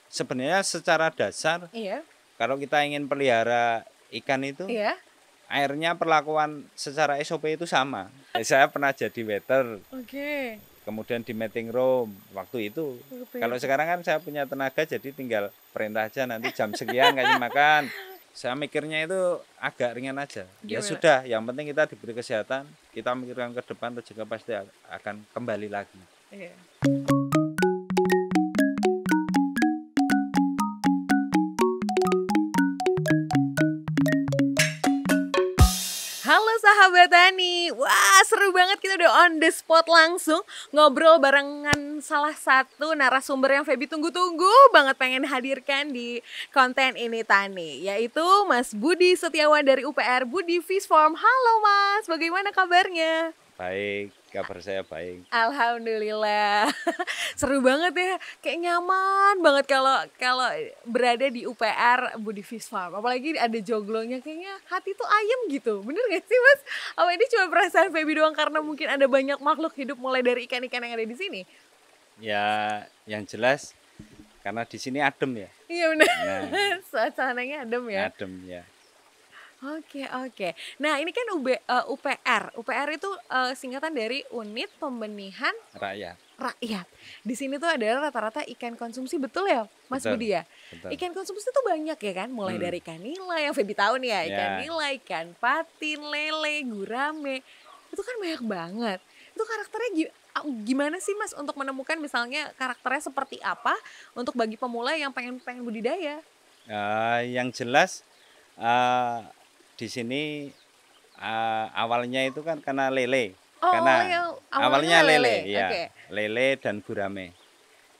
Sebenarnya secara dasar Iya. kalau kita ingin pelihara ikan itu Iya. airnya perlakuan secara SOP itu sama. Saya pernah jadi waiter, Oke. kemudian di meeting room waktu itu. Kalau sekarang kan saya punya tenaga jadi tinggal perintah aja nanti jam sekian kasih makan. Saya mikirnya itu agak ringan aja. Ya Gimana? sudah, yang penting kita diberi kesehatan, kita mikirkan ke depan rezeki pasti akan kembali lagi. Iya. Halo sahabat Tani, wah seru banget kita udah on the spot langsung ngobrol barengan salah satu narasumber yang Feby tunggu-tunggu banget pengen hadirkan di konten ini Tani, yaitu Mas Budi Setiawan dari UPR Budi Fish Farm. Halo Mas, bagaimana kabarnya? Baik, kabar saya baik. Alhamdulillah. Seru banget ya, kayak nyaman banget kalau berada di UPR Budi Fish Farm. Apalagi ada joglonya, kayaknya hati tuh ayem gitu. Bener gak sih Mas? Apa ini cuma perasaan Feby doang karena mungkin ada banyak makhluk hidup mulai dari ikan-ikan yang ada di sini? Ya, yang jelas karena di sini adem ya. Iya bener. Nah, Suasananya adem ya. adem ya. Oke. Nah ini kan UPR. UPR itu singkatan dari Unit Pembenihan Rakyat. Rakyat. Di sini tuh adalah rata-rata ikan konsumsi, betul ya Mas Betul, Budi ya? betul. Ikan konsumsi tuh banyak ya kan, mulai dari ikan nila yang Feby tahu nih ya, ikan Ya. nila, ikan patin, lele, gurame. Itu kan banyak banget. Itu karakternya gimana sih Mas untuk menemukan misalnya karakternya seperti apa untuk bagi pemula yang pengen budidaya? Yang jelas di sini awalnya itu kan karena lele. Oh, Karena yang awalnya lele, ya. Oke. Lele dan gurame.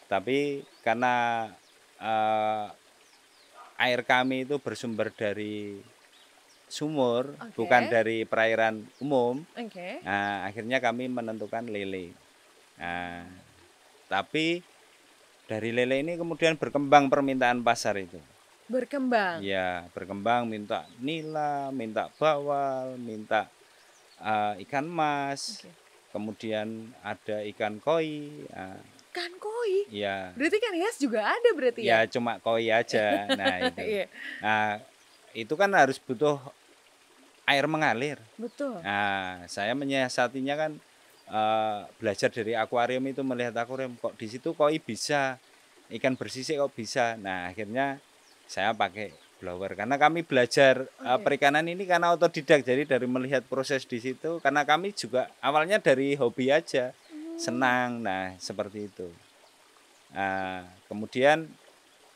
Tapi karena air kami itu bersumber dari sumur, Oke. bukan dari perairan umum. Oke. Nah, akhirnya kami menentukan lele. Nah, tapi dari lele ini kemudian berkembang permintaan pasar itu. Berkembang. Ya, berkembang minta nila, minta bawal, minta ikan mas, Oke. kemudian ada ikan koi. Ikan koi. Ya, Berarti ikan hias juga ada berarti ya? ya cuma koi aja. Nah, itu. Iya. Nah, itu kan harus butuh air mengalir. Betul. Nah, saya menyiasatinya kan belajar dari akuarium itu, melihat akuarium kok di situ koi bisa, ikan bersisik kok bisa. Nah, akhirnya saya pakai blower karena kami belajar perikanan ini karena otodidak, jadi dari melihat proses di situ, karena kami juga awalnya dari hobi aja, senang. Nah, seperti itu. Nah, kemudian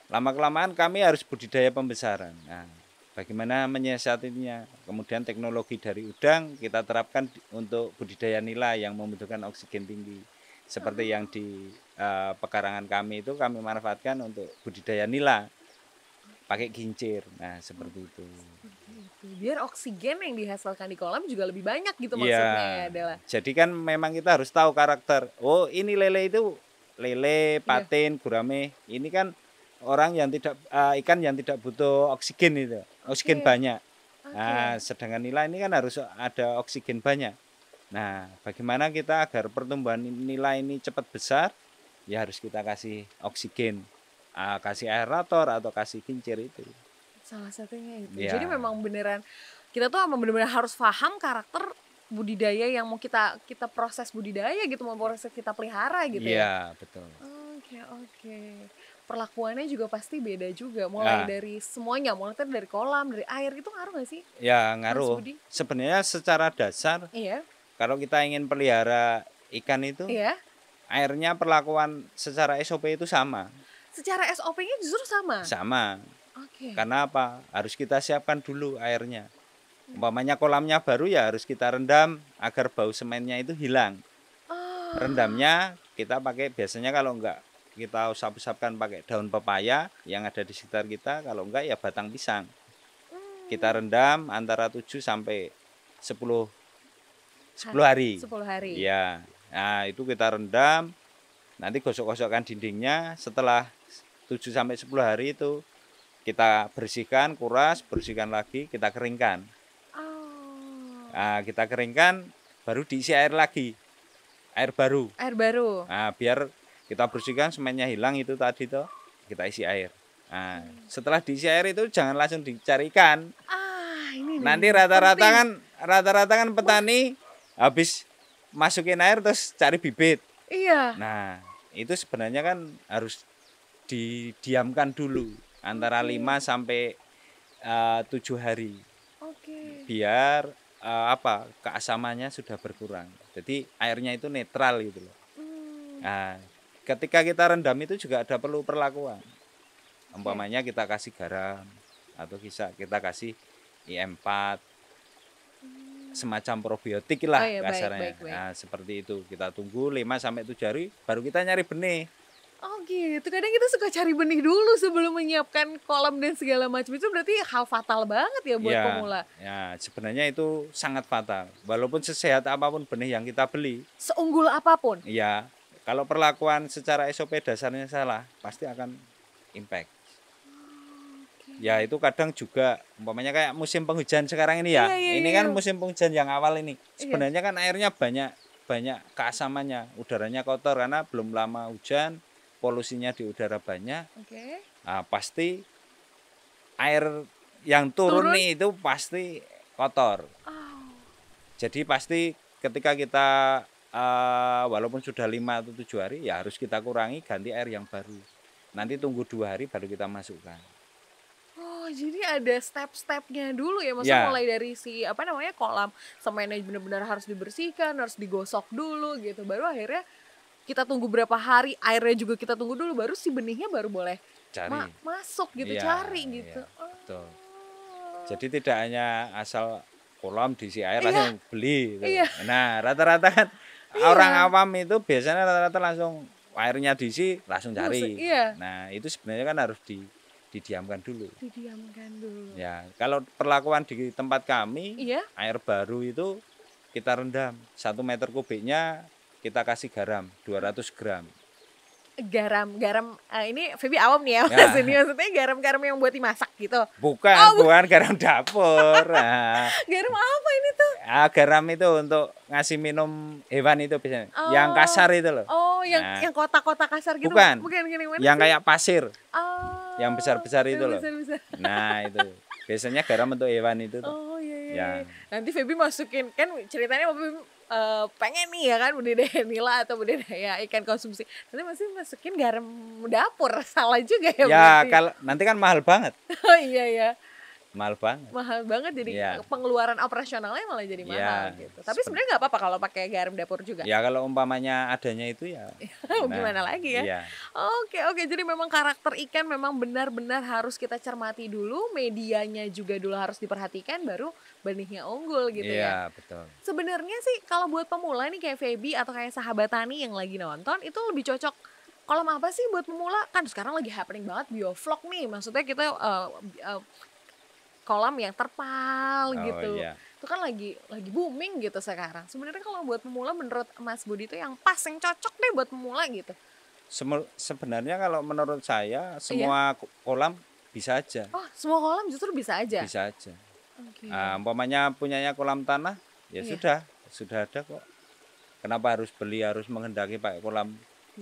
lama-kelamaan kami harus budidaya pembesaran. Nah, bagaimana menyiasatinya? Kemudian teknologi dari udang kita terapkan untuk budidaya nila yang membutuhkan oksigen tinggi. Seperti yang di pekarangan kami itu kami manfaatkan untuk budidaya nila pakai kincir. Nah, seperti itu. Biar oksigen yang dihasilkan di kolam juga lebih banyak gitu Iya. maksudnya ya adalah. Jadi kan memang kita harus tahu karakter. Oh, ini lele itu lele, patin, gurame. Ini kan orang yang tidak ikan yang tidak butuh oksigen itu. Oksigen banyak. Nah, sedangkan nila ini kan harus ada oksigen banyak. Nah, bagaimana kita agar pertumbuhan nila ini cepat besar? Ya harus kita kasih oksigen. Kasih aerator atau kasih kincir itu. Salah satunya itu. Ya. Jadi memang beneran kita tuh bener-bener harus paham karakter budidaya yang mau kita proses budidaya gitu, mau proses kita pelihara gitu ya. Iya, betul. Oke. Perlakuannya juga pasti beda juga, mulai dari semuanya, mulai dari kolam, dari air, itu ngaruh gak sih? Ya, Mas ngaruh. Budi? Sebenarnya secara dasar Iya. kalau kita ingin pelihara ikan itu, Iya. airnya perlakuan secara SOP itu sama. Secara SOP-nya justru sama. Sama. Oke. Karena apa? Harus kita siapkan dulu airnya. Umpamanya kolamnya baru ya harus kita rendam agar bau semennya itu hilang. Rendamnya kita pakai, biasanya kalau enggak kita usap-usapkan pakai daun pepaya yang ada di sekitar kita, kalau enggak ya batang pisang. Kita rendam antara 7 sampai 10 hari. 10 hari. Iya. Nah, itu kita rendam. Nanti gosok-gosokkan dindingnya. Setelah 7 sampai 10 hari itu kita bersihkan, kuras, bersihkan lagi, kita keringkan. Nah, kita keringkan, baru diisi air lagi. Air baru. Air baru. Nah, biar kita bersihkan semennya hilang itu tadi toh. kita isi air. Nah, setelah diisi air itu jangan langsung dicari ikan. Ini Nanti nih, rata-rata penting. kan petani habis masukin air terus cari bibit. Iya. Nah, itu sebenarnya kan harus didiamkan dulu antara 5 sampai 7 hari. Oke. Biar keasamannya sudah berkurang. Jadi airnya itu netral gitu loh. Nah, ketika kita rendam itu juga ada perlu perlakuan. Umpamanya kita kasih garam atau kita kasih IM4 semacam probiotik lah Oh iya, kasarnya. baik. Nah, seperti itu. Kita tunggu 5 sampai 7 hari baru kita nyari benih. Oh gitu, kadang kita suka cari benih dulu sebelum menyiapkan kolam dan segala macam. Itu berarti hal fatal banget ya buat pemula. Ya, sebenarnya itu sangat fatal. Walaupun sesehat apapun benih yang kita beli, Seunggul apapun. ya kalau perlakuan secara SOP dasarnya salah, pasti akan impact. Ya itu kadang juga umpamanya kayak musim penghujan sekarang ini ya. Iya. Ini kan musim penghujan yang awal ini. Sebenarnya kan airnya banyak keasamannya, udaranya kotor karena belum lama hujan, polusinya di udara banyak. Oke. Nah, pasti air yang turun nih itu pasti kotor. Jadi pasti ketika kita walaupun sudah 5 atau 7 hari ya harus kita kurangi, ganti air yang baru. Nanti tunggu 2 hari baru kita masukkan. Oh, jadi ada step-stepnya dulu ya, maksudnya mulai dari kolam semennya benar-benar harus dibersihkan, harus digosok dulu gitu. Baru akhirnya kita tunggu berapa hari, airnya juga kita tunggu dulu, baru si benihnya baru boleh masuk gitu, cari gitu. Betul. Jadi tidak hanya asal kolam diisi air langsung beli. Gitu. Nah, rata-rata kan orang awam itu biasanya rata-rata langsung airnya diisi langsung cari. Nah, itu sebenarnya kan harus didiamkan dulu. Ya, kalau perlakuan di tempat kami, air baru itu kita rendam 1 meter kubiknya kita kasih garam 200 gram. Garam ini Feby awam nih ya, Mas. Ini maksudnya garam yang buat dimasak gitu. Bukan garam dapur. Nah. Garam apa ini tuh? Garam itu untuk ngasih minum hewan itu biasanya. Yang kasar itu loh. Oh, yang kotak-kotak kasar gitu. Bukan gini mana yang sih? kayak pasir. Yang besar-besar itu loh. Nah, itu. Biasanya garam untuk hewan itu tuh. Oh iya. Nanti Feby masukin, kan ceritanya Feby pengen nih ya kan budidaya nila atau budidaya ikan konsumsi. Nanti masih masukin garam dapur, salah juga ya. Ya kalau nanti kan mahal banget. Oh iya. Mahal banget jadi pengeluaran operasionalnya malah jadi mahal gitu. Tapi sebenarnya nggak apa-apa kalau pakai garam dapur juga. Ya kalau umpamanya adanya itu ya. Gimana lagi ya? Iya. Oke. Jadi memang karakter ikan memang benar-benar harus kita cermati dulu, medianya juga dulu harus diperhatikan, baru benihnya unggul gitu ya. Iya betul. Sebenarnya sih kalau buat pemula nih kayak Feby atau kayak sahabat tani yang lagi nonton, itu lebih cocok kolam apa sih buat pemula? Kan sekarang lagi happening banget biovlog nih, maksudnya kita kolam yang terpal gitu. Itu kan lagi booming gitu sekarang. Sebenarnya kalau buat pemula menurut Mas Budi itu yang pas, yang cocok deh buat pemula gitu. Sebenarnya kalau menurut saya semua kolam bisa aja. Oh, semua kolam justru bisa aja. Bisa aja. Umpamanya punyanya kolam tanah, ya sudah ada kok. Kenapa harus menghendaki pakai kolam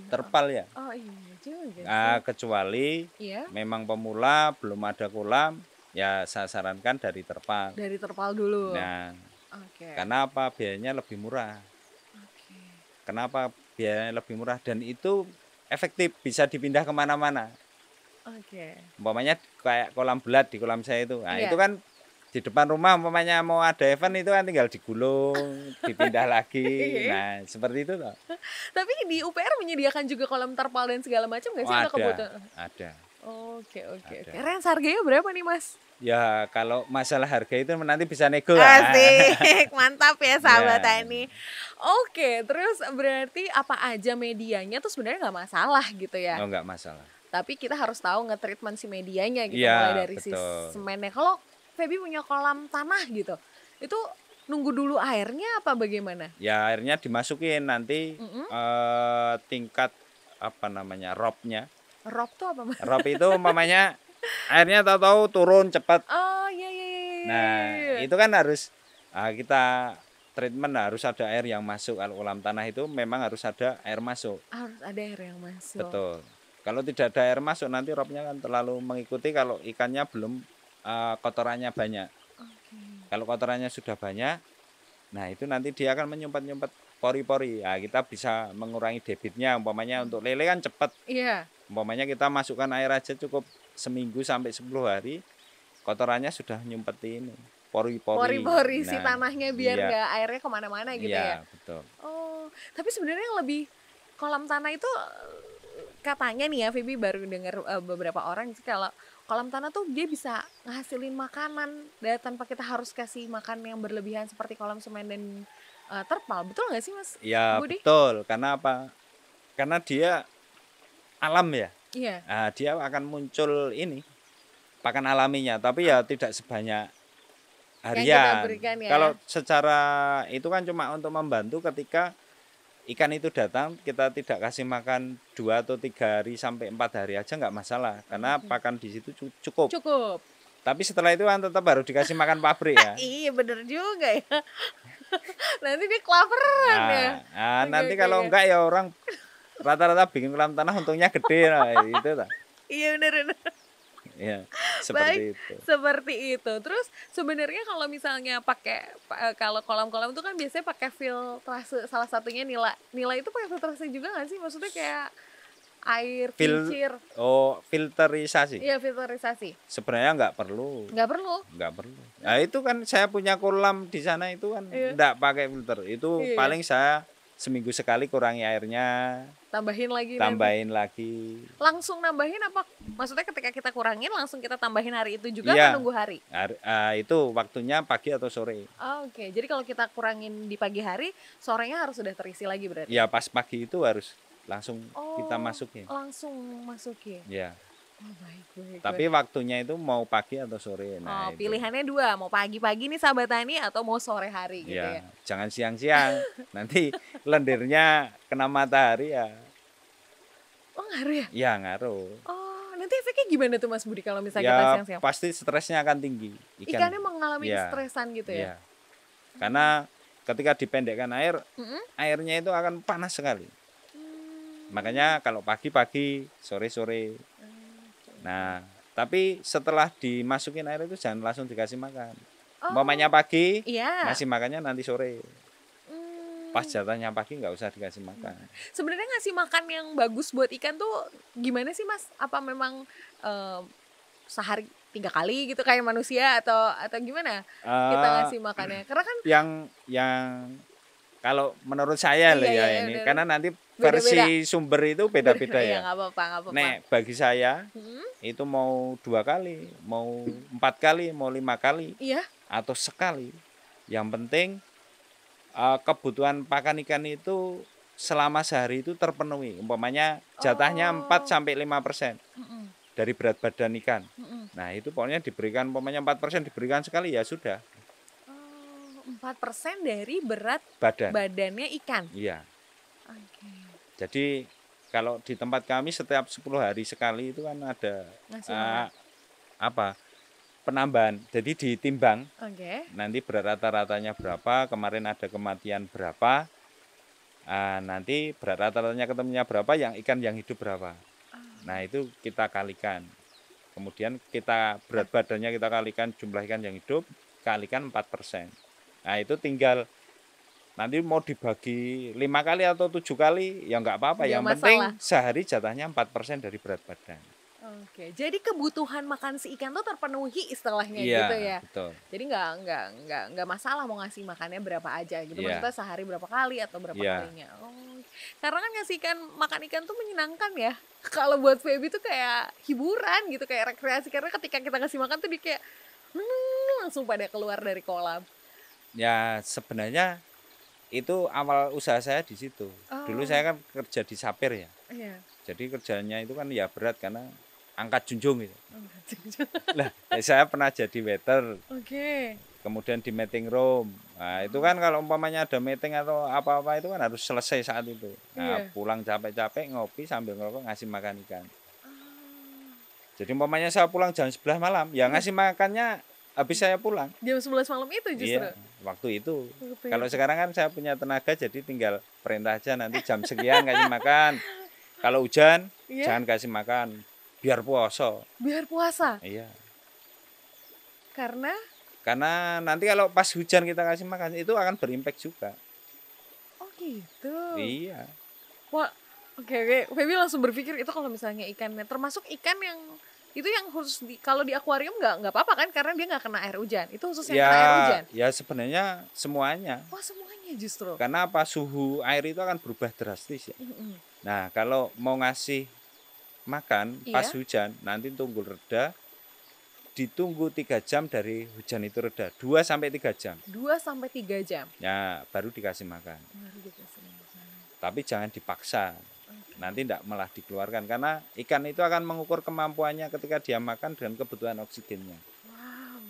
terpal ya? Oh iya juga. Kecuali memang pemula belum ada kolam, ya saya sarankan dari terpal. Dari terpal dulu. Nah, karena apa? Biayanya lebih murah. Kenapa biayanya lebih murah? Dan itu efektif, bisa dipindah kemana-mana. Umpamanya kayak kolam belat di kolam saya itu. Nah, itu kan di depan rumah umpamanya mau ada event itu kan tinggal digulung, dipindah lagi. Nah, seperti itu toh. Tapi di UPR menyediakan juga kolam terpal dan segala macam nggak sih untuk kebutuhan? Ada. Oke. Range harganya berapa nih, Mas? Ya kalau masalah harga itu nanti bisa nego. Asik, mantap ya sahabat tani. Oke, terus berarti apa aja medianya tuh sebenarnya nggak masalah gitu ya? Oh, nggak masalah. Tapi kita harus tahu nge-treatment si medianya gitu, mulai dari si semennya. Kalau Feby punya kolam tanah gitu, itu nunggu dulu airnya apa bagaimana? Ya airnya dimasukin nanti tingkat ropnya. Rop tuh apa, Mas? Rop itu umpamanya airnya tahu-tahu turun cepat. Oh iya. Nah itu kan harus kita treatment, harus ada air yang masuk. Kalau kolam tanah itu memang harus ada air masuk. Harus ada air yang masuk. Betul. Kalau tidak ada air masuk nanti robnya kan terlalu mengikuti kalau ikannya belum kotorannya banyak. Oke. Kalau kotorannya sudah banyak, nah itu nanti dia akan menyumpat-nyumpat pori-pori. Nah, kita bisa mengurangi debitnya. Umpamanya untuk lele kan cepat. Iya. Umpamanya kita masukkan air aja cukup seminggu sampai 10 hari, kotorannya sudah nyumpeti ini pori-pori. Pori-pori si Nah, tanahnya biar iya, nggak airnya kemana-mana gitu ya. iya betul. Oh, tapi sebenarnya yang lebih kolam tanah itu katanya nih ya, Vivi baru dengar beberapa orang sih kalau kolam tanah tuh dia bisa ngasilin makanan tanpa kita harus kasih makan yang berlebihan seperti kolam semen dan terpal. Betul nggak sih Mas Ya Budi? betul. Karena apa? Karena dia alam ya. Iya. Nah, dia akan muncul ini pakan alaminya, tapi ya tidak sebanyak Yang kita harian. berikan ya. Kalau secara itu kan cuma untuk membantu ketika ikan itu datang, kita tidak kasih makan 2 atau 3 hari sampai 4 hari aja nggak masalah, karena pakan di situ cukup. Cukup. Tapi setelah itu kan tetap harus dikasih makan pabrik ya. Iya bener juga ya. Nanti dia kelaparan ya. Oke, Nanti oke, kalau oke. enggak ya orang rata-rata bikin kolam tanah untungnya gede lah itu tak. Iya bener-bener. Ya, Baik, seperti itu. seperti itu. Terus sebenarnya kalau misalnya pakai kalau kolam-kolam itu kan biasanya pakai filtrase, salah satunya nila. Nila itu pakai filtrase juga nggak sih? Maksudnya kayak air kincir. Filterisasi. Iya, filterisasi. Sebenarnya nggak perlu. Nggak perlu. Nggak perlu. Nah, itu kan saya punya kolam di sana itu kan Iya. nggak pakai filter. Itu Iya. paling saya seminggu sekali kurangi airnya, Tambahin lagi nanti. tambahin lagi. Langsung nambahin apa? Maksudnya ketika kita kurangin langsung kita tambahin hari itu juga Iya. atau nunggu hari? Itu waktunya pagi atau sore. Oke, jadi kalau kita kurangin di pagi hari, sorenya harus sudah terisi lagi berarti? Ya pas pagi itu harus langsung kita Oh, masukin. langsung masukin. Ya. Oh, baik. Tapi waktunya itu mau pagi atau sore. Nah, itu. Pilihannya dua, mau pagi-pagi nih sahabat tani atau mau sore hari gitu ya. Ya, jangan siang-siang. Nanti lendirnya kena matahari ya. Oh, ngaruh ya? Ya ngaruh. Oh, nanti efeknya gimana tuh Mas Budi kalau misalnya kita Ya siang-siang? pasti stresnya akan tinggi. Ikannya mengalami Ya, stresan gitu ya? ya. Karena ketika dipendekkan air, Mm-mm. airnya itu akan panas sekali. Hmm. Makanya kalau pagi-pagi, sore-sore. Nah, tapi setelah dimasukin air itu jangan langsung dikasih makan. Oh, Umpamanya pagi, iya. ngasih makannya nanti sore. Hmm. Pas jatahnya pagi nggak usah dikasih makan. Sebenarnya ngasih makan yang bagus buat ikan tuh gimana sih Mas? Apa memang sehari 3 kali gitu kayak manusia atau gimana kita Eh, ngasih makannya? Karena kan yang kalau menurut saya Iya, loh ya iya, ini, bener. karena nanti Beda-beda. versi sumber itu beda-beda Iya, ya. nggak apa-apa. Nek bagi saya Hmm, itu mau 2 kali, mau 4 kali, mau 5 kali iya. atau sekali. Yang penting kebutuhan pakan ikan itu selama sehari itu terpenuhi. Umpamanya jatahnya 4 sampai 5% Mm-mm, dari berat badan ikan. mm-mm. Nah, itu pokoknya diberikan umpamanya 4% diberikan sekali ya sudah 4% dari berat badan. badannya ikan. Iya. Oke. Jadi kalau di tempat kami setiap 10 hari sekali itu kan ada Ngasih makan. apa? Penambahan. Jadi ditimbang Oke. nanti berat rata-ratanya berapa, kemarin ada kematian berapa. Nanti berat rata-ratanya ketemunya berapa, yang ikan yang hidup berapa. Nah, itu kita kalikan. Kemudian kita berat badannya kita kalikan jumlah ikan yang hidup, kalikan 4%. Nah, itu tinggal nanti mau dibagi 5 kali atau 7 kali ya nggak apa-apa. Nggak Yang masalah. penting sehari jatahnya 4% dari berat badan. Oke. Jadi kebutuhan makan si ikan tuh terpenuhi istilahnya Iya, gitu ya. betul. Jadi nggak masalah mau ngasih makannya berapa aja gitu. Iya. Maksudnya sehari berapa kali atau berapa Iya. kalinya. Oh. Karena kan ngasih makan ikan tuh menyenangkan ya. Kalau buat Feby tuh kayak hiburan gitu, kayak rekreasi, karena ketika kita ngasih makan tuh dia kayak langsung pada keluar dari kolam. Ya, sebenarnya itu awal usaha saya di situ. Dulu saya kan kerja di sapir ya. Iya. Jadi kerjanya itu kan ya berat karena angkat junjung gitu. Lah, saya pernah jadi waiter, Oke. kemudian di meeting room. Nah, itu kan kalau umpamanya ada meeting atau apa-apa itu kan harus selesai saat itu. Nah, Iya. pulang capek-capek ngopi sambil ngerokok ngasih makan ikan. Jadi umpamanya saya pulang jam 11 malam, ya ngasih makannya habis saya pulang. Jam 11 malam itu justru. Iya, waktu itu. Waktu Kalau itu. sekarang kan saya punya tenaga jadi tinggal perintah aja nanti jam sekian ngasih makan. Kalau hujan Iya. jangan kasih makan, biar puasa. Biar puasa. Iya. Karena Karena nanti kalau pas hujan kita kasih makan itu akan berimpact juga. oh gitu. Iya. Wah, oke. Feby langsung berpikir itu kalau misalnya ikannya termasuk ikan yang itu yang khusus kalau di akuarium nggak apa-apa kan karena dia nggak kena air hujan. Itu khusus yang Ya, kena air hujan. ya sebenarnya semuanya. Wah, semuanya justru. Karena apa? Suhu air itu akan berubah drastis ya. Mm-mm. Nah, kalau mau ngasih makan pas Iya. hujan, nanti tunggu reda, ditunggu 3 jam dari hujan itu reda, 2 sampai 3 jam. 2 sampai 3 jam. Ya, baru dikasih makan. Baru dikasih makan. Tapi jangan dipaksa. Oke. Nanti tidak malah dikeluarkan karena ikan itu akan mengukur kemampuannya ketika dia makan dengan kebutuhan oksigennya. Wow.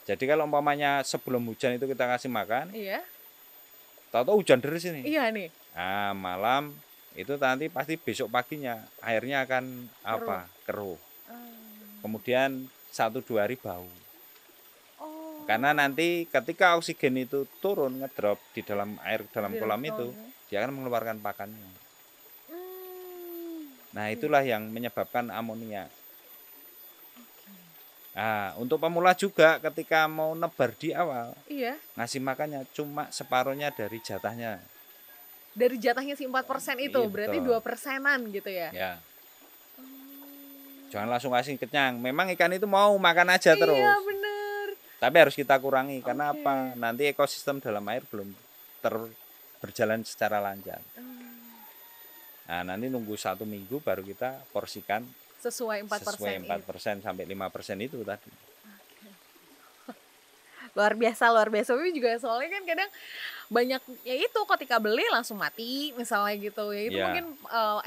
Jadi kalau umpamanya sebelum hujan itu kita kasih makan, Iya. tahu-tahu hujan deras ini. Iya nih. Nah, malam itu nanti pasti besok paginya airnya akan keruh. Kemudian 1-2 hari bau. Oh. Karena nanti ketika oksigen itu turun ngedrop di dalam air dalam Di kolam dalam itu, kolam. dia akan mengeluarkan pakannya. Hmm. Nah, itulah yang menyebabkan amonia. Oke. Nah, untuk pemula juga ketika mau nebar di awal, Iya. ngasih makannya cuma separuhnya dari jatahnya. Dari jatahnya si 4% itu, Iya, berarti betul. 2%-an gitu ya. Ya, Oh. jangan langsung kasih kenyang. Memang ikan itu mau makan aja terus. Iya, bener. Tapi harus kita kurangi karena Oke. apa? Nanti ekosistem dalam air belum berjalan secara lancar. Nah, nanti nunggu 1 minggu baru kita porsikan Sesuai 4% sesuai itu. 4% sampai 5% itu tadi. Luar biasa. Tapi juga soalnya kan kadang banyak ya itu ketika beli langsung mati misalnya gitu ya itu Iya. mungkin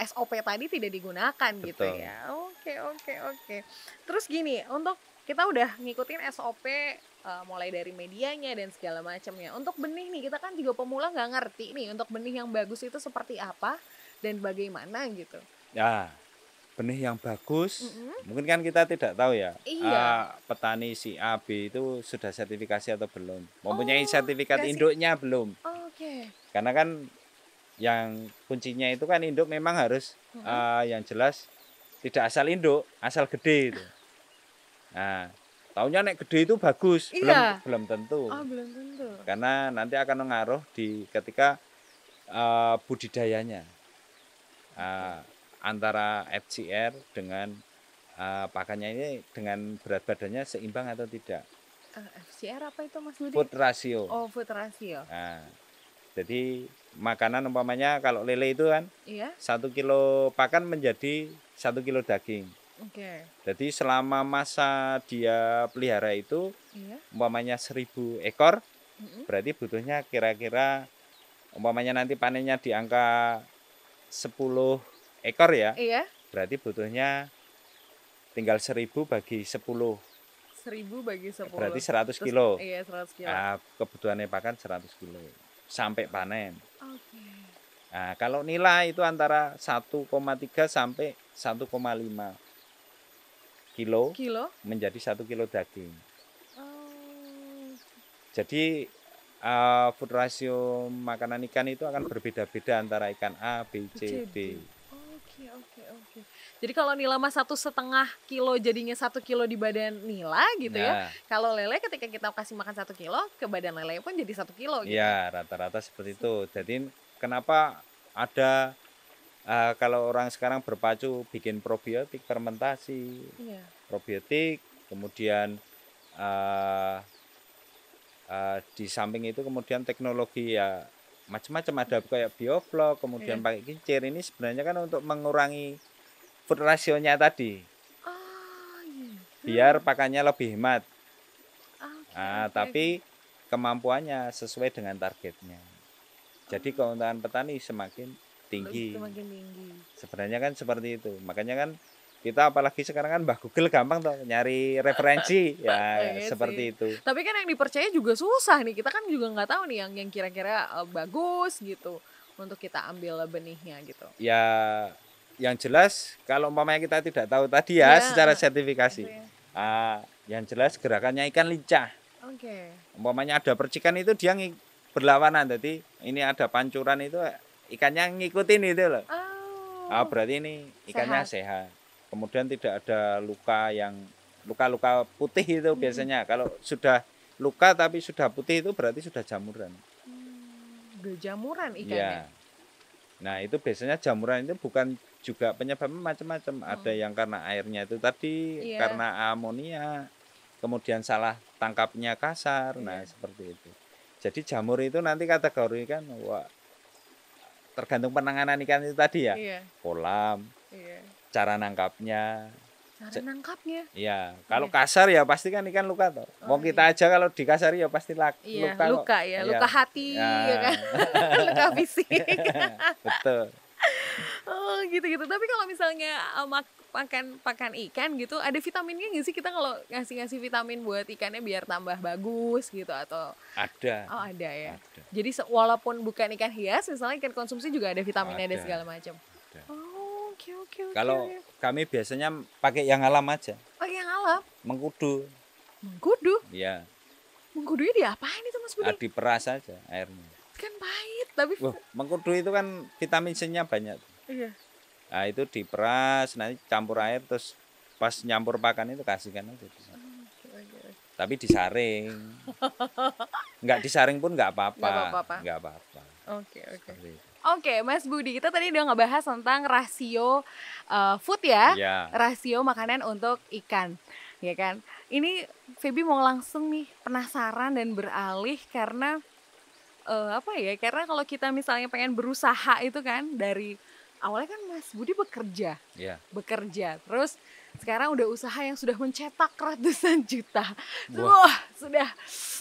SOP tadi tidak digunakan gitu Betul. ya. Oke. Terus gini, untuk kita udah ngikutin SOP mulai dari medianya dan segala macamnya. Untuk benih nih kita kan juga pemula nggak ngerti nih untuk benih yang bagus itu seperti apa dan bagaimana gitu. Ya, benih yang bagus, Mm-mm. mungkin kan kita tidak tahu ya. Iya. Petani si A, B itu sudah sertifikasi atau belum? Mempunyai Oh, sertifikat kasih. induknya belum? Oke. Karena kan yang kuncinya itu kan induk memang harus yang jelas tidak asal induk, asal gede itu. Nah, taunya nek gede itu bagus, Iya. belum tentu. Oh, belum tentu. Karena nanti akan mengaruh di ketika budidayanya. Antara FCR dengan pakannya ini dengan berat badannya seimbang atau tidak. FCR apa itu Mas Budi? Food ratio. Oh, food ratio. Nah, jadi makanan umpamanya kalau lele itu kan Iya. 1 kilo pakan menjadi 1 kilo daging. Oke. Jadi selama masa dia pelihara itu Iya. umpamanya 1000 ekor, Mm-mm. berarti butuhnya kira-kira umpamanya nanti panennya di angka 10 ekor ya, Iya. berarti butuhnya tinggal 1000 bagi 10, 1000 bagi 10. berarti 100 Terus- kilo. Iya, 100 kilo. Nah, kebutuhannya pakan 100 kilo sampai panen. Oke. Nah, kalau nilai itu antara 1,3 sampai 1,5 kilo Kilo? menjadi 1 kilo daging. Oh. Jadi food ratio makanan ikan itu akan berbeda-beda antara ikan A, B, C, D. Oke. Jadi kalau nila mah 1,5 kilo jadinya 1 kilo di badan nila gitu ya. Nah, Kalau lele ketika kita kasih makan 1 kilo ke badan lele pun jadi 1 kilo gitu. iya rata-rata seperti itu. Jadi kenapa ada kalau orang sekarang berpacu bikin probiotik fermentasi, Iya. probiotik, kemudian di samping itu kemudian teknologi ya macam-macam, ada kayak bioflok, kemudian Iya. pakai kincir. Ini sebenarnya kan untuk mengurangi food rasionya tadi, Ah, gitu. biar pakannya lebih hemat. Oke. Tapi kemampuannya sesuai dengan targetnya. Jadi keuntungan petani semakin tinggi. Semakin tinggi. Sebenarnya kan seperti itu. Makanya kan kita apalagi sekarang kan Mbah Google gampang tuh nyari referensi ya Iya seperti sih. itu. Tapi kan yang dipercaya juga susah nih. Kita kan juga nggak tahu nih yang kira-kira bagus gitu untuk kita ambil benihnya gitu. Ya yang jelas kalau umpamanya kita tidak tahu tadi ya, Ya, secara sertifikasi. Iya. Yang jelas gerakannya ikan lincah. Oke. Umpamanya ada percikan itu dia berlawanan. Jadi ini ada pancuran itu ikannya ngikutin itu loh. Oh, Berarti ini ikannya Sehat. sehat. Kemudian tidak ada luka-luka putih itu biasanya. Kalau sudah luka tapi sudah putih itu berarti sudah jamuran. Udah jamuran ikannya. Iya. Nah, itu biasanya jamuran itu bukan juga penyebabnya macam-macam. Ada yang karena airnya itu tadi, Iya. karena amonia, kemudian salah tangkapnya kasar. Nah, seperti itu. Jadi jamur itu nanti kategorikan tergantung penanganan ikan itu tadi ya. Iya. Kolam, Iya. cara nangkapnya. Cara nangkapnya. Iya, kalau kasar ya pasti kan ikan luka toh. Mau kita aja kalau dikasari ya pasti Iya, luka kok. luka ya, luka Iya. hati ya kan. Luka fisik. Betul. Oh, gitu-gitu. Tapi kalau misalnya pakan ikan gitu, ada vitaminnya nggak sih kita kalau ngasih vitamin buat ikannya biar tambah bagus gitu atau Ada. oh ada ya. Ada. Jadi walaupun bukan ikan hias, misalnya ikan konsumsi juga ada vitaminnya ada Ada. segala macam. Ada. Oh, oke. Kalau kami biasanya pakai yang alam aja, oh yang alam, mengkudu. mengkudu, Ya, mengkudunya diapain itu Mas Budi? diperas aja airnya. Kan pahit, tapi Wah, mengkudu itu kan vitamin C-nya banyak. iya. Nah, itu diperas, nanti campur air terus pas nyampur pakan itu kasihkan aja. Oke. Tapi disaring. Nggak disaring pun nggak apa-apa. Nggak apa-apa. Nggak apa-apa. Oke. Seperti itu. Oke, Mas Budi, kita tadi udah ngebahas tentang rasio food ya, Ya. rasio makanan untuk ikan, ya kan? Ini Feby mau langsung nih penasaran dan beralih karena apa ya? Karena kalau kita misalnya pengen berusaha itu kan dari awalnya kan Mas Budi bekerja, Ya. terus sekarang udah usaha yang sudah mencetak ratusan juta. Wah. Wah, sudah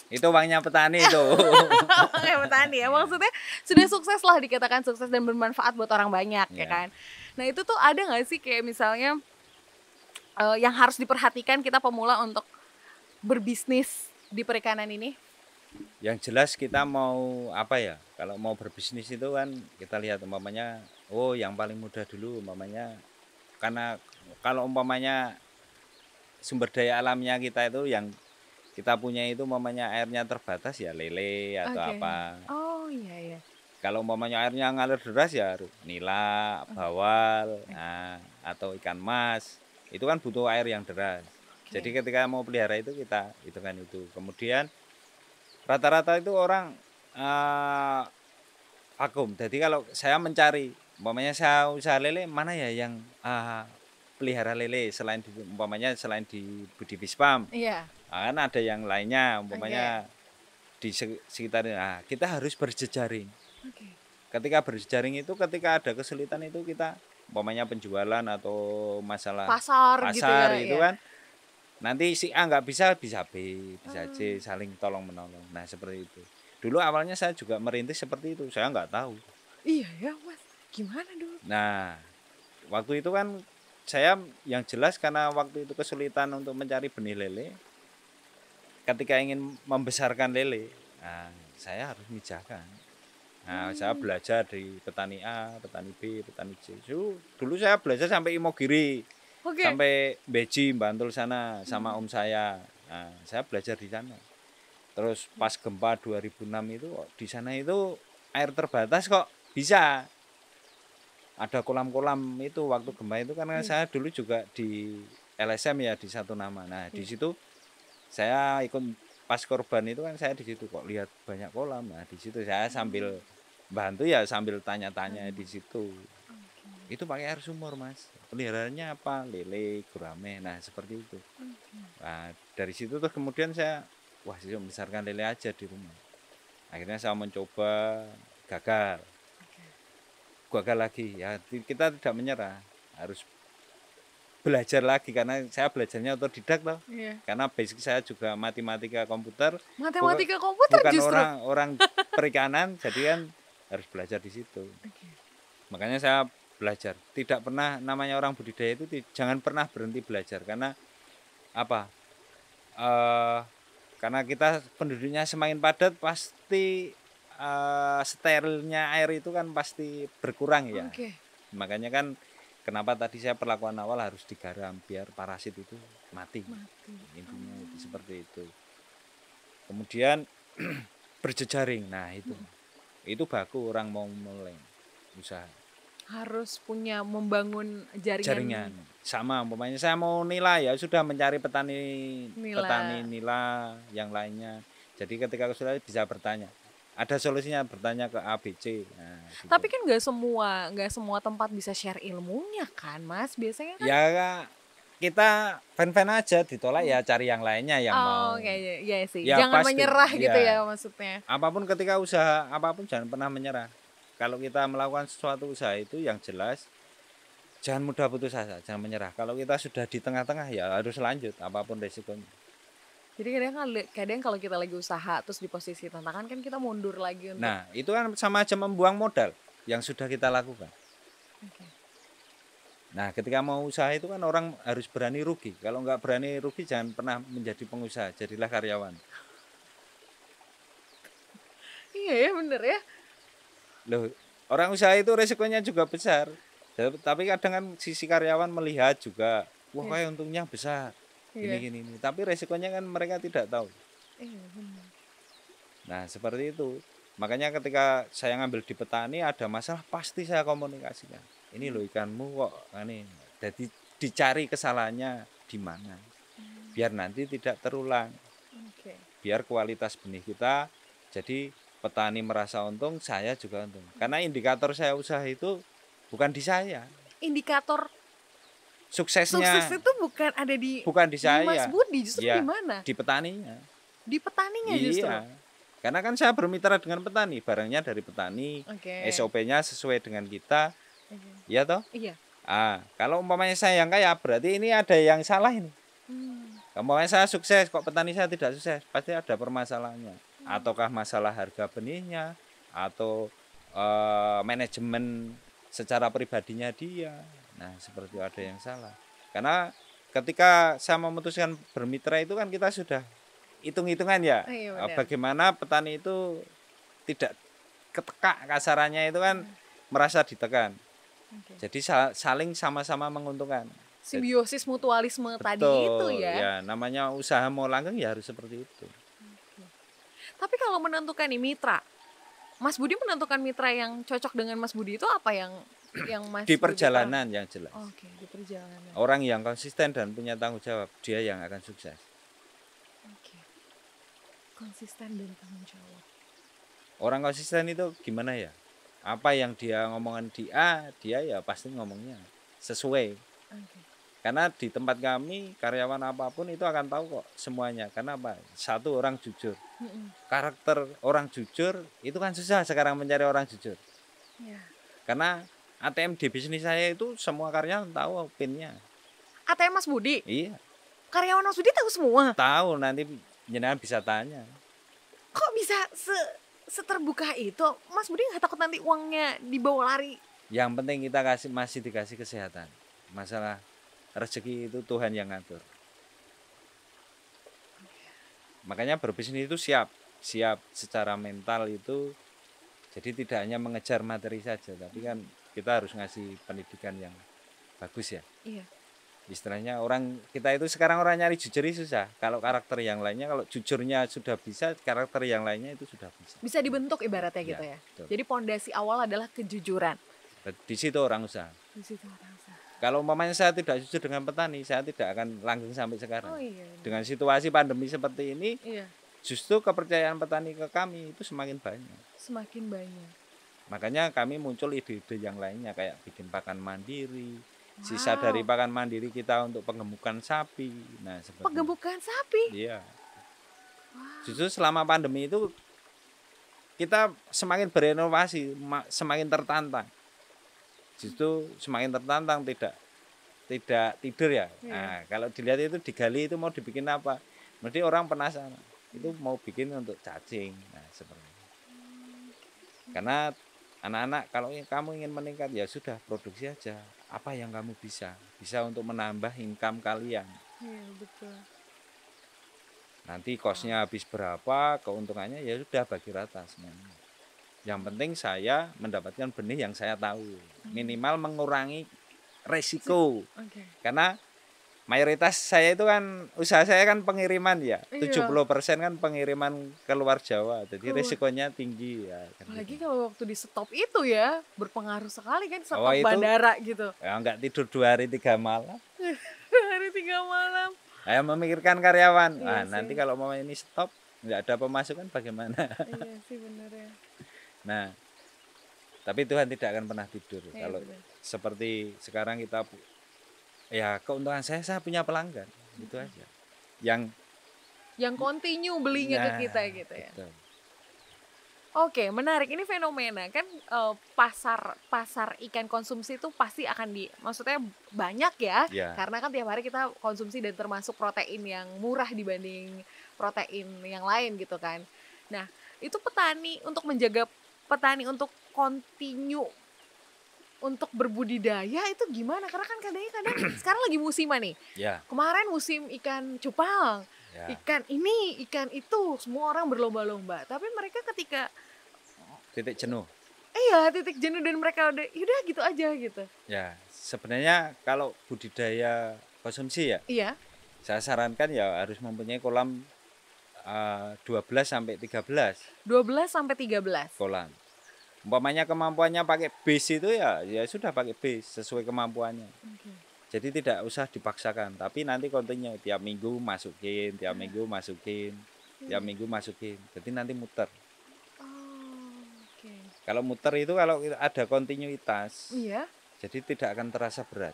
Itu uangnya petani itu. kayak petani ya, maksudnya sudah sukses lah, dikatakan sukses dan bermanfaat buat orang banyak ya Iya. kan. Nah itu tuh ada nggak sih kayak misalnya yang harus diperhatikan kita pemula untuk berbisnis di perikanan ini? Yang jelas kita mau apa ya? Kalau mau berbisnis itu kan kita lihat umpamanya, yang paling mudah dulu umpamanya, karena kalau umpamanya sumber daya alamnya kita itu yang kita punya itu umpamanya airnya terbatas ya lele atau Oke. apa. Oh iya. Kalau umpamanya airnya ngalir deras ya nila, bawal, atau ikan mas. Itu kan butuh air yang deras. Oke. Jadi ketika mau pelihara itu kita hitungan itu. Kemudian rata-rata itu orang vakum. Jadi kalau saya mencari, umpamanya saya usaha lele, mana ya yang pelihara lele selain di Budi Fispam. Iya. Kan ada yang lainnya, umpamanya di sekitar. Nah, kita harus berjejaring. Oke. Ketika berjejaring itu, ketika ada kesulitan itu kita, umpamanya penjualan atau masalah Pasar gitu ya, itu iya. kan, nanti si A nggak bisa B, bisa C, saling tolong menolong. Nah seperti itu. Dulu awalnya saya juga merintis seperti itu, saya nggak tahu. Iya ya Mas, gimana dulu? Nah waktu itu kan saya yang jelas karena waktu itu kesulitan untuk mencari benih lele. Ketika ingin membesarkan lele, saya harus mijakan. Nah, saya belajar dari petani A, petani B, petani C. Dulu saya belajar sampai Imogiri, Oke. sampai Beji, Bantul sana, sama om saya. Nah, saya belajar di sana. Terus pas gempa 2006 itu, di sana itu air terbatas kok bisa. Ada kolam-kolam itu waktu gempa itu karena saya dulu juga di LSM ya di Satu Nama. Nah, di situ saya ikut pas korban itu kan saya di situ kok lihat banyak kolam. Nah, di situ saya sambil bantu ya sambil tanya-tanya di situ. Itu pakai air sumur, Mas. Peliharaannya apa? Lele, gurame. Nah, seperti itu. Nah, dari situ tuh kemudian saya saya membesarkan lele aja di rumah. Akhirnya saya mencoba, gagal. Gagal lagi. Ya, kita tidak menyerah. Harus belajar lagi karena saya belajarnya otodidak loh. Iya. Karena basic saya juga matematika komputer. Matematika komputer bukan justru. orang perikanan, jadi kan harus belajar di situ. Makanya saya belajar. Tidak pernah namanya orang budidaya itu jangan pernah berhenti belajar karena apa? Karena kita penduduknya semakin padat pasti sterilnya air itu kan pasti berkurang ya. Oke. Makanya kan kenapa tadi saya perlakuan awal harus digaram biar parasit itu mati. Intinya itu seperti itu. Kemudian berjejaring. Nah, itu baku orang mau mulai usaha. Harus punya membangun jaringan jaringan. Sama umpamanya saya mau nila ya sudah mencari petani nila. nila yang lainnya. Jadi ketika sudah bisa bertanya. Ada solusinya bertanya ke A, B, C. Nah, gitu. Tapi kan nggak semua tempat bisa share ilmunya kan, Mas. Biasanya kan Ya kita fan-fan aja ditolak ya cari yang lainnya yang mau. kayaknya iya sih. Ya Jangan pasti, menyerah gitu ya. ya maksudnya. Apapun ketika usaha apapun jangan pernah menyerah. Kalau kita melakukan sesuatu usaha itu yang jelas jangan mudah putus asa, jangan menyerah. Kalau kita sudah di tengah-tengah ya harus lanjut apapun resikonya. Jadi kadang kalau kita lagi usaha terus di posisi tantangan kan kita mundur lagi untuk Nah, itu kan sama aja membuang modal yang sudah kita lakukan. Oke. Nah, ketika mau usaha itu kan orang harus berani rugi. Kalau nggak berani rugi jangan pernah menjadi pengusaha, jadilah karyawan. Iya ya bener ya. Loh, orang usaha itu resikonya juga besar. Tapi kadang kan sisi karyawan melihat juga, wah Iya. kayak untungnya besar. Iya. Gini. Tapi resikonya kan mereka tidak tahu. Iya bener. Nah, seperti itu. Makanya ketika saya ngambil di petani ada masalah pasti saya komunikasikan. Ini loh ikanmu kok ini. Jadi dicari kesalahannya di mana. Biar nanti tidak terulang. Oke. Biar kualitas benih kita jadi petani merasa untung, saya juga untung. Karena indikator saya usaha itu bukan di saya. Indikator Suksesnya sukses itu bukan ada di bukan di saya. Mas Budi, justru Ya, di mana? di petaninya. Di petaninya justru. Iya. Karena kan saya bermitra dengan petani, barangnya dari petani, Oke. SOP-nya sesuai dengan kita, Oke. ya toh? Iya. Kalau umpamanya saya yang kaya, berarti ini ada yang salah ini. Umpamanya saya sukses, kok petani saya tidak sukses, pasti ada permasalahannya. Ataukah masalah harga benihnya, atau manajemen secara pribadinya dia. Nah, seperti ada yang salah. Karena ketika saya memutuskan bermitra itu kan kita sudah hitung-hitungan ya. Iya, benar. Bagaimana petani itu tidak ketekak kasarannya itu kan merasa ditekan. Oke. Jadi saling sama-sama menguntungkan. Simbiosis mutualisme tadi Betul, itu ya. ya namanya usaha mau langgeng ya harus seperti itu. Tapi kalau menentukan nih mitra, Mas Budi menentukan mitra yang cocok dengan Mas Budi itu apa yang Mas Di Budi perjalanan yang jelas. tahu? Oke, di perjalanan. Orang yang konsisten dan punya tanggung jawab, dia yang akan sukses. Oke. Konsisten dan tanggung jawab. Orang konsisten itu gimana ya? Apa yang dia ngomongin di A, dia ya pasti ngomongnya sesuai. Oke. Karena di tempat kami karyawan apapun itu akan tahu kok semuanya. Karena apa? Satu, orang jujur. Karakter orang jujur itu kan susah sekarang mencari orang jujur. Ya. Karena ATM di bisnis saya itu semua karyawan tahu pinnya. ATM Mas Budi, Iya, karyawan Mas Budi tahu semua. tahu, nanti jenengan bisa tanya. Kok bisa seterbuka itu? Mas Budi nggak takut nanti uangnya dibawa lari? Yang penting kita masih dikasih kesehatan. Masalah rezeki itu Tuhan yang ngatur. Makanya berbisnis itu siap secara mental itu. Jadi tidak hanya mengejar materi saja, tapi kan kita harus ngasih pendidikan yang bagus ya. Iya. Istilahnya kita itu sekarang orang nyari jujur itu susah. Kalau karakter yang lainnya, kalau jujurnya sudah bisa, karakter yang lainnya itu sudah bisa. Bisa dibentuk ibaratnya gitu Ya, ya. betul. Jadi pondasi awal adalah kejujuran. Di situ orang usaha. Di situ orang usaha. Kalau umpamanya saya tidak jujur dengan petani, saya tidak akan langgeng sampai sekarang. Oh iya. Dengan situasi pandemi seperti ini, Iya. justru kepercayaan petani ke kami itu semakin banyak. Semakin banyak. Makanya kami muncul ide-ide yang lainnya kayak bikin pakan mandiri. Sisa Wow. dari pakan mandiri kita untuk penggemukan sapi. Nah, seperti Penggemukan sapi. Iya. Justru selama pandemi itu kita semakin berinovasi, semakin tertantang. Justru semakin tertantang tidak tidur ya. Iya. Nah, kalau dilihat itu digali itu mau dibikin apa? Mesti orang penasaran. Itu mau bikin untuk cacing. Nah, seperti itu. Karena anak-anak kalau kamu ingin meningkat ya sudah produksi aja. Apa yang kamu bisa untuk menambah income kalian. Iya betul. Nanti kosnya habis berapa, keuntungannya ya sudah bagi rata semuanya. Yang penting saya mendapatkan benih yang saya tahu. Minimal mengurangi resiko. Oke. Karena mayoritas saya itu kan usaha saya kan pengiriman ya. Iya. 70% kan pengiriman keluar Jawa. Jadi Keluar. risikonya tinggi ya. Kan Apalagi gitu. kalau waktu di stop itu ya berpengaruh sekali kan Oh, stop itu bandara gitu. ya nggak tidur 2 hari 3 malam. Hari 3 malam. Saya memikirkan karyawan. Iya Nanti sih. kalau mau ini stop nggak ada pemasukan bagaimana? Iya sih bener ya. Nah, tapi Tuhan tidak akan pernah tidur. Iya, Kalau bener. seperti sekarang kita ya keuntungan saya punya pelanggan gitu aja. Yang continue belinya ke kita gitu ya. betul. Oke, menarik. Ini fenomena kan pasar ikan konsumsi itu pasti akan maksudnya banyak ya, Ya. karena kan tiap hari kita konsumsi dan termasuk protein yang murah dibanding protein yang lain gitu kan. Nah, itu petani untuk menjaga petani untuk continue untuk berbudidaya itu gimana? Karena kan kadang sekarang lagi musiman nih. Ya, Kemarin musim ikan cupang, ya. ikan ini, ikan itu, semua orang berlomba-lomba. Tapi mereka ketika Titik jenuh. titik jenuh dan mereka udah yaudah gitu aja gitu. Ya, sebenarnya kalau budidaya konsumsi ya, Iya, saya sarankan ya harus mempunyai kolam 12 sampai 13 12 sampai 13. kolam. Umpamanya kemampuannya pakai base itu ya sudah pakai base sesuai kemampuannya. Oke. Jadi tidak usah dipaksakan, tapi nanti kontennya tiap minggu masukin, tiap minggu masukin, tiap minggu masukin. Jadi nanti muter. Oh, oke. Kalau muter itu kalau ada kontinuitas, Iya, jadi tidak akan terasa berat.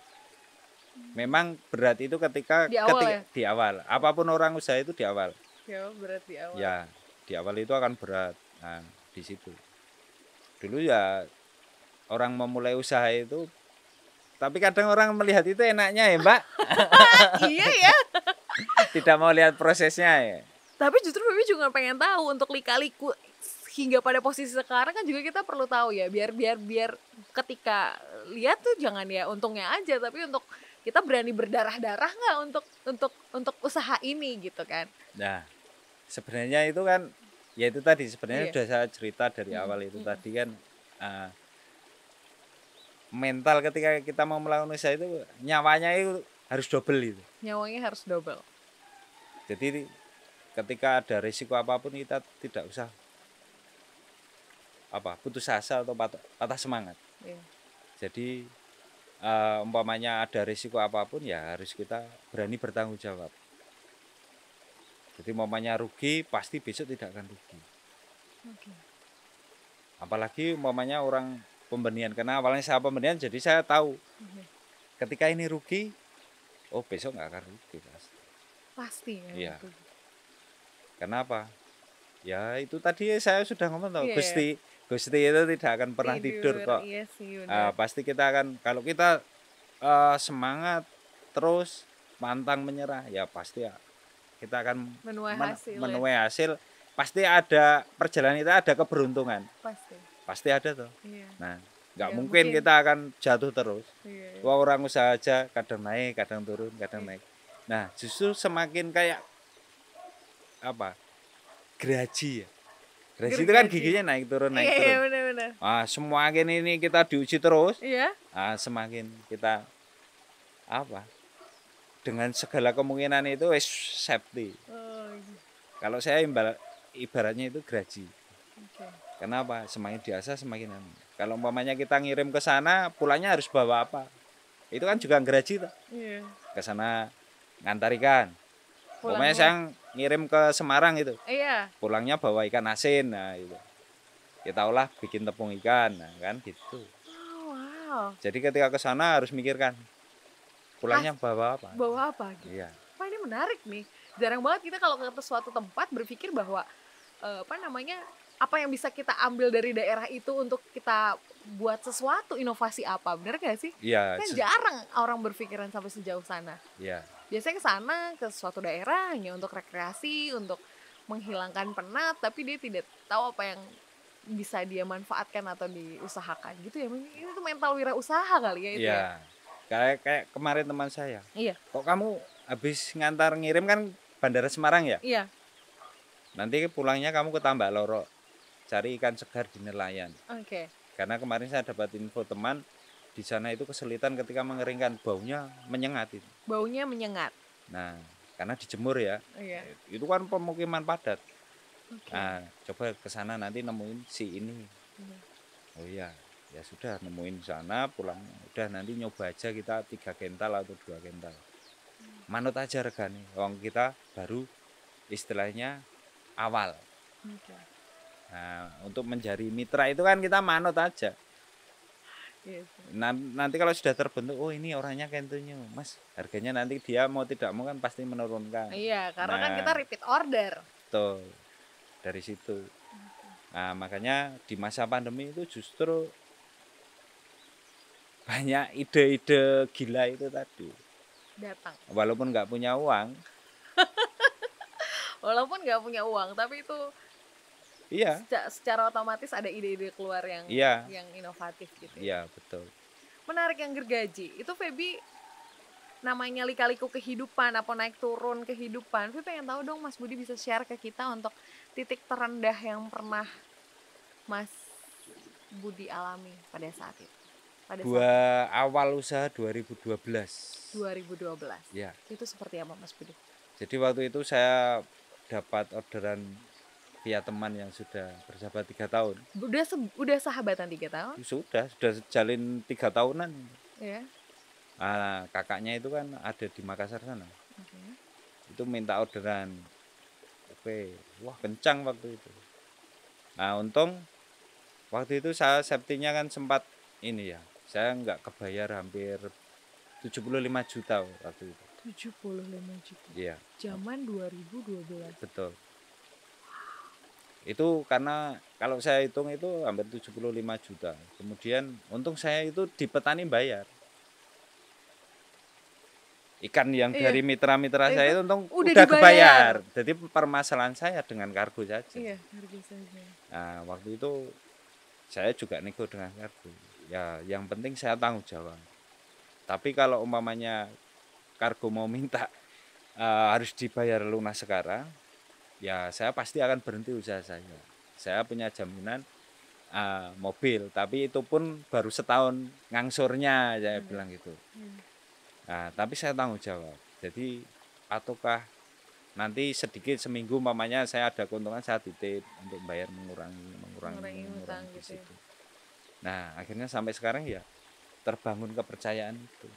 Memang berat itu ketika Di awal ya? di awal. Apapun orang usaha itu di awal. ya berat di awal. Ya, di awal itu akan berat. Nah, di situ. Dulu ya orang memulai usaha itu, tapi kadang orang melihat itu enaknya ya, Mbak. Iya ya. Tidak mau lihat prosesnya ya. Tapi justru Bibi juga pengen tahu untuk lika-liku hingga pada posisi sekarang kan juga kita perlu tahu ya biar ketika lihat tuh jangan ya untungnya aja tapi untuk kita berani berdarah-darah nggak untuk usaha ini gitu kan. Nah, sebenarnya itu kan ya itu tadi sebenarnya Iya. sudah saya cerita dari awal itu tadi kan mental ketika kita mau melakukan usaha itu nyawanya itu harus double itu. Nyawanya harus double. Jadi ketika ada risiko apapun kita tidak usah putus asa atau patah semangat. Iya. Jadi umpamanya ada risiko apapun ya harus kita berani bertanggung jawab. Jadi umpamanya rugi pasti besok tidak akan rugi. Oke. Apalagi umpamanya orang pembenihan, karena awalnya saya pembenihan jadi saya tahu ketika ini rugi, oh besok nggak akan rugi pasti. Pasti ya. Iya. Betul. Kenapa? Ya itu tadi saya sudah ngomong tau, Iya. Gusti itu tidak akan pernah tidur kok. Iya sih benar. Pasti kita akan, kalau kita semangat terus pantang menyerah ya pasti ya kita akan Menuai hasil. menuai hasil. Pasti ada perjalanan kita ada keberuntungan, pasti ada tuh. Iya. Nah nggak Ya, mungkin mungkin. kita akan jatuh terus. Iya. Wah, orang usaha aja kadang naik kadang turun kadang naik. Nah justru semakin kayak geraji ya. Geraji itu kan Gergaji. giginya naik turun naik Iya, turun. benar-benar. Semakin ini kita diuji terus, Iya. semakin kita dengan segala kemungkinan itu safety. Oh, Kalau saya ibaratnya itu geraji. oke. Kenapa? Semakin biasa semakin aman. Kalau umpamanya kita ngirim ke sana, pulangnya harus bawa apa? Itu kan juga geraji tuh. Iya. Ke sana ngantar ikan. Umpamanya Pulangnya. saya ngirim ke Semarang itu, Iya. pulangnya bawa ikan asin, nah itu. Kita olah bikin tepung ikan, nah kan gitu. Oh, wow. Jadi ketika ke sana harus mikirkan pulangnya bawa apa? Bawa apa gitu. Iya. Wah, ini menarik nih. Jarang banget kita kalau ke suatu tempat berpikir bahwa apa yang bisa kita ambil dari daerah itu untuk kita buat sesuatu inovasi apa, bener gak sih? Iya. Kan jarang orang berpikiran sampai sejauh sana. Iya. Biasanya ke sana ke suatu daerah hanya untuk rekreasi, untuk menghilangkan penat, tapi dia tidak tahu apa yang bisa dia manfaatkan atau diusahakan gitu ya. Ini tuh mental wirausaha kali ya itu. Iya. Kayak kemarin teman saya. Iya. Kok kamu habis ngantar ngirim kan Bandara Semarang ya? Iya. Nanti pulangnya kamu ke Tambak Loro. Cari ikan segar di nelayan. Oke. Karena kemarin saya dapat info teman di sana itu kesulitan ketika mengeringkan, baunya menyengat itu. Baunya menyengat. Nah, karena dijemur ya. Iya. Itu kan pemukiman padat. Oke. Nah, coba ke sana nanti nemuin si ini. Iya. Oh iya, ya sudah nemuin sana, pulang udah nanti nyoba aja kita 3 kental atau 2 kental. Manut aja regane. Wong kita baru istilahnya awal. Oke. Nah, untuk menjadi mitra itu kan kita manut aja. Gitu. Nanti kalau sudah terbentuk, oh ini orangnya kentunya, Mas. Harganya nanti dia mau tidak mau kan pasti menurunkan. Iya, karena kan Nah, kita repeat order. Betul. Dari situ. Nah, makanya di masa pandemi itu justru banyak ide-ide gila itu tadi. Datang. Walaupun nggak punya uang, Walaupun nggak punya uang, tapi itu iya, secara otomatis ada ide-ide keluar yang Iya. yang inovatif gitu. iya betul. Menarik yang gergaji. Itu Feby namanya lika-liku kehidupan apa naik turun kehidupan. Feby pengen tahu dong Mas Budi bisa share ke kita untuk titik terendah yang pernah Mas Budi alami pada saat itu. Pada Gua awal usaha 2012. saat 2012. Ya. Itu seperti apa Mas Budi? Jadi waktu itu saya dapat orderan via teman yang sudah bersahabat 3 tahun. Udah sahabatan 3 tahun? Sudah jalin 3 tahunan. Ya. Nah, kakaknya itu kan ada di Makassar sana. Oke. Itu minta orderan. Oke, wah kencang waktu itu. Nah, untung waktu itu saya safety-nya kan sempat ini ya. Saya nggak kebayar hampir 75 juta waktu itu. 75 juta. Iya, Zaman 2012. betul. Itu karena kalau saya hitung itu hampir 75 juta. Kemudian untung saya itu di petani bayar. Ikan yang Iya. dari mitra-mitra Itu saya itu untung udah udah dibayar. kebayar. Jadi permasalahan saya dengan kargo saja. Iya, harga saja. Nah, waktu itu saya juga nego dengan kargo. Ya, yang penting saya tanggung jawab. Tapi kalau umpamanya kargo mau minta harus dibayar lunas sekarang, ya saya pasti akan berhenti usaha saya. Saya punya jaminan mobil, tapi itu pun baru setahun ngangsurnya, saya bilang gitu. Nah, tapi saya tanggung jawab. Jadi, ataukah nanti sedikit seminggu umpamanya saya ada keuntungan, saya titip untuk bayar mengurangi utang di gitu ya. situ. Nah, akhirnya sampai sekarang ya terbangun kepercayaan itu.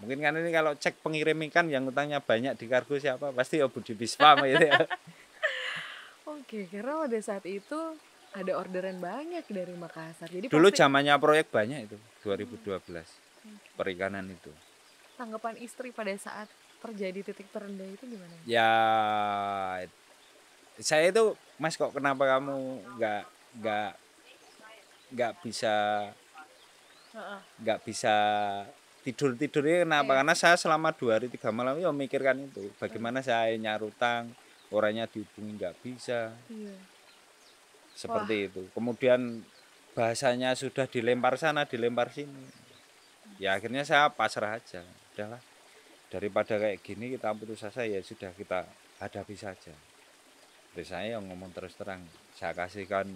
Mungkin kan ini kalau cek pengirim ikan yang utangnya banyak di kargo siapa? Pasti Budi Bisma gitu ya. Oke, karena pada saat itu ada orderan banyak dari Makassar. Jadi Dulu pasti zamannya proyek banyak itu, 2012. Perikanan itu. tanggapan istri pada saat terjadi titik terendah itu gimana? Ya, saya itu, Mas, kok kenapa kamu nggak bisa tidurnya kenapa? Iya. Karena saya selama 2 hari 3 malam ya memikirkan itu. Bagaimana saya nyarutang, orangnya dihubungi nggak bisa. Iya. Seperti itu. Kemudian bahasanya sudah dilempar sana, dilempar sini. Ya akhirnya saya pasrah aja. Udahlah. Daripada kayak gini kita putus asa, ya sudah kita hadapi saja. Terus saya yang ngomong terus terang, saya kasihkan,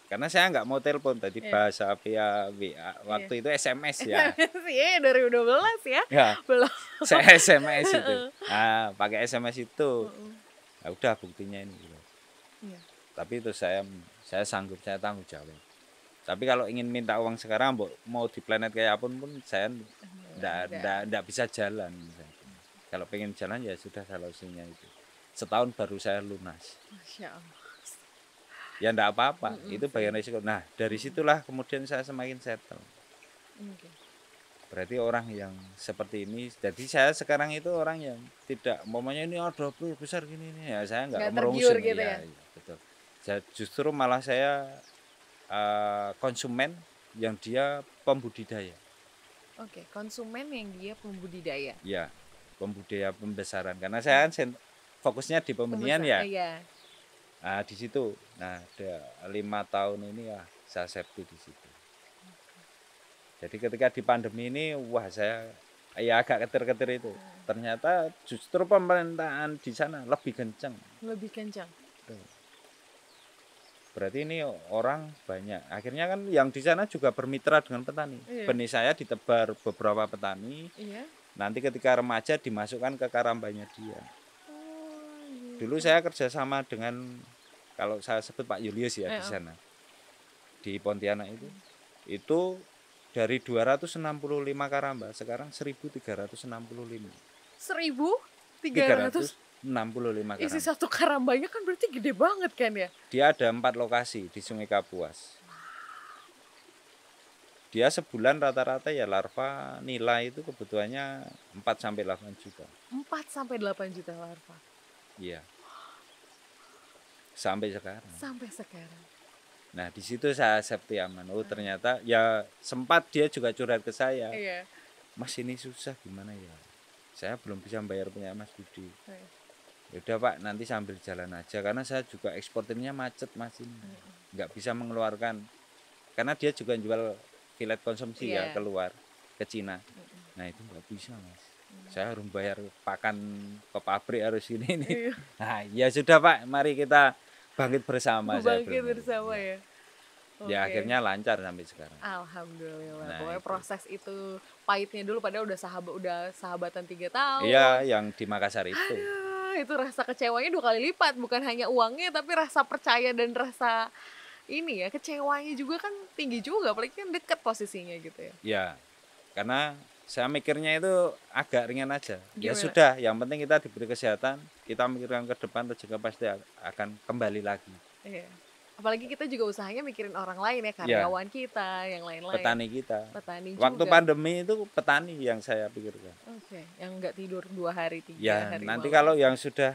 karena saya nggak mau telepon tadi, bahasa via WA, waktu itu SMS ya. Iya, 2012 ya. Ya, Belum. saya SMS itu. Nah, pakai SMS itu. Nah, udah buktinya ini. Iya. Tapi itu saya sanggup, saya tanggung jawab. Tapi kalau ingin minta uang sekarang, mau di planet kayak apapun pun saya enggak bisa jalan. Kalau pengen jalan ya sudah solusinya itu. Setahun baru saya lunas. Masya Allah. Ya enggak apa-apa, itu bagian risiko. Nah, dari situlah kemudian saya semakin settle. Okay. Berarti orang yang seperti ini, jadi saya sekarang itu orang yang tidak, umpamanya ini ada besar gini nih, ya saya enggak merungsing gitu ya. Ya, betul. Justru malah saya konsumen yang dia pembudidaya. Oke, konsumen yang dia pembudidaya. Ya, pembudidaya pembesaran. Karena saya kan fokusnya di pembenihan ya. Iya. Nah, di situ. Nah, ada 5 tahun ini ya saya safety di situ. Jadi ketika di pandemi ini, wah saya ya agak ketir-ketir itu. Ternyata justru pemerintahan di sana lebih kencang. Lebih kencang. berarti ini orang banyak. Akhirnya kan yang di sana juga bermitra dengan petani. Iya. Benih saya ditebar beberapa petani. Iya. Nanti ketika remaja dimasukkan ke karambanya dia. Oh, gitu. Dulu saya kerjasama dengan, kalau saya sebut Pak Julius ya di Iya. sana. Di Pontianak itu dari 265 karamba sekarang 1365. 1.300 365 isi karamba. satu karambanya kan berarti gede banget kan ya? Dia ada 4 lokasi di Sungai Kapuas. Dia sebulan rata-rata ya larva nila itu kebutuhannya 4 sampai 8 juta. 4 sampai 8 juta larva. Iya. Sampai sekarang. Sampai sekarang. Nah, di situ saya safety aman. Oh, ternyata ya sempat dia juga curhat ke saya. Iya. Mas, ini susah gimana ya? Saya belum bisa bayar punya Mas Budi. Iya. Ya udah Pak, nanti sambil jalan aja karena saya juga eksportirnya macet Mas ini. Nggak bisa mengeluarkan. Karena dia juga jual filet konsumsi ya Iya. keluar ke Cina. Nah, itu nggak bisa Mas. Saya harus bayar pakan ke pabrik harus ini. Iya. Nah, ya sudah Pak, mari kita bangkit bersama. saya Bangkit bilang. bersama ya. Ya Oke. akhirnya lancar sampai sekarang. Alhamdulillah. Nah, Pokoknya itu. proses itu pahitnya dulu padahal udah sahabatan 3 tahun. Iya, yang di Makassar itu. Aduh, itu rasa kecewanya 2 kali lipat, bukan hanya uangnya tapi rasa percaya dan rasa ini ya, kecewanya juga kan tinggi juga, apalagi kan deket posisinya gitu ya. Ya, karena saya mikirnya itu agak ringan aja. Ya Gimana? sudah, yang penting kita diberi kesehatan, kita mikirkan ke depan rezeki pasti akan kembali lagi. Iya. Apalagi kita juga usahanya mikirin orang lain ya, karyawan kita, yang lain-lain. Petani kita. Petani Waktu juga. pandemi itu petani yang saya pikirkan. Oke, yang nggak tidur 2 hari, 3 Ya, hari. nanti malam. kalau yang sudah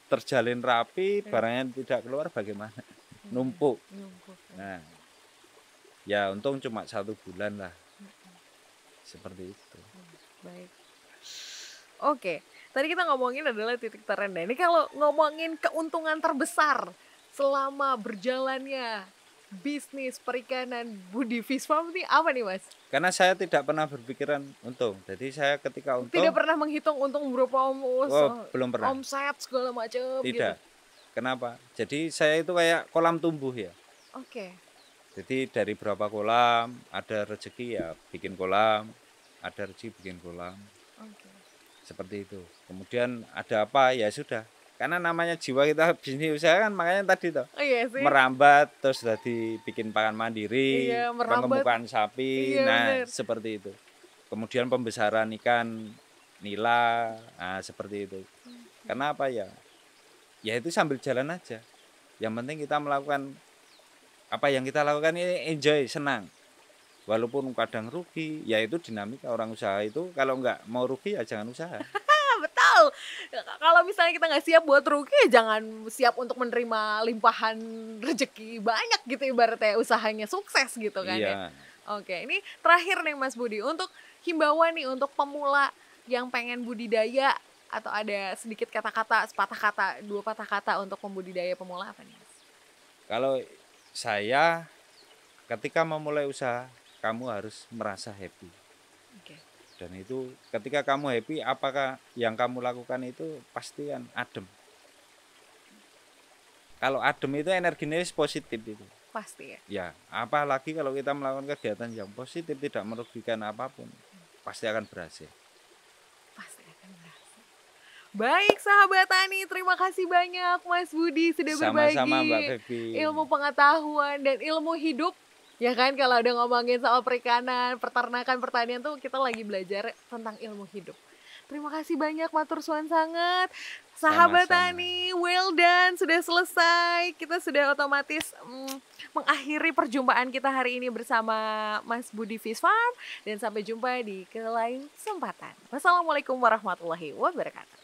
terjalin rapi, barangnya tidak keluar bagaimana? Numpuk. Numpuk. Nah, ya untung cuma 1 bulan lah. Seperti itu. Baik. Oke, tadi kita ngomongin adalah titik terendah. Ini kalau ngomongin keuntungan terbesar selama berjalannya bisnis perikanan Budi Fish Farm ini apa nih Mas? Karena saya tidak pernah berpikiran untung. Jadi saya ketika untung, Tidak pernah menghitung untung berapa belum pernah. omset segala macam gitu. Tidak. Kenapa? Jadi saya itu kayak kolam tumbuh ya. Oke. Jadi dari berapa kolam, ada rezeki ya bikin kolam, ada rezeki bikin kolam. Oke. Seperti itu. Kemudian ada apa ya sudah. Karena namanya jiwa kita bisnis usaha kan makanya tadi toh. Oh iya sih. Merambat terus tadi bikin pakan mandiri, Iya, merambat. pengembukaan sapi. Iya, Nah, bener. seperti itu. Kemudian pembesaran ikan nila, nah seperti itu. Karena apa ya? Ya itu sambil jalan aja. Yang penting kita melakukan apa yang kita lakukan ini enjoy, senang. Walaupun kadang rugi, ya itu dinamika orang usaha itu. Kalau nggak mau rugi ya jangan usaha. Betul. Kalau misalnya kita nggak siap buat rugi, ya jangan siap untuk menerima limpahan rezeki banyak gitu ibaratnya usahanya sukses gitu kan ya. Iya. Oke, ini terakhir nih Mas Budi untuk himbauan nih untuk pemula yang pengen budidaya atau ada sedikit kata-kata, sepatah kata, 2 patah kata untuk pembudidaya pemula apa nih Mas? Kalau saya ketika memulai usaha, kamu harus merasa happy. Oke. Dan itu ketika kamu happy, apakah yang kamu lakukan itu pasti kan adem. Kalau adem itu energinya positif itu. Pasti ya. Ya, apalagi kalau kita melakukan kegiatan yang positif tidak merugikan apapun, pasti akan berhasil. Pasti akan berhasil. Baik sahabat Tani, terima kasih banyak Mas Budi sudah berbagi Sama-sama Mbak Febi. ilmu pengetahuan dan ilmu hidup. Ya kan kalau udah ngomongin soal perikanan, peternakan, pertanian tuh kita lagi belajar tentang ilmu hidup. Terima kasih banyak matur suan sangat. Sahabat Sama-sama. Tani, well done, sudah selesai. Kita sudah otomatis mengakhiri perjumpaan kita hari ini bersama Mas Budi Fish Farm. Dan sampai jumpa di lain kesempatan. Wassalamualaikum warahmatullahi wabarakatuh.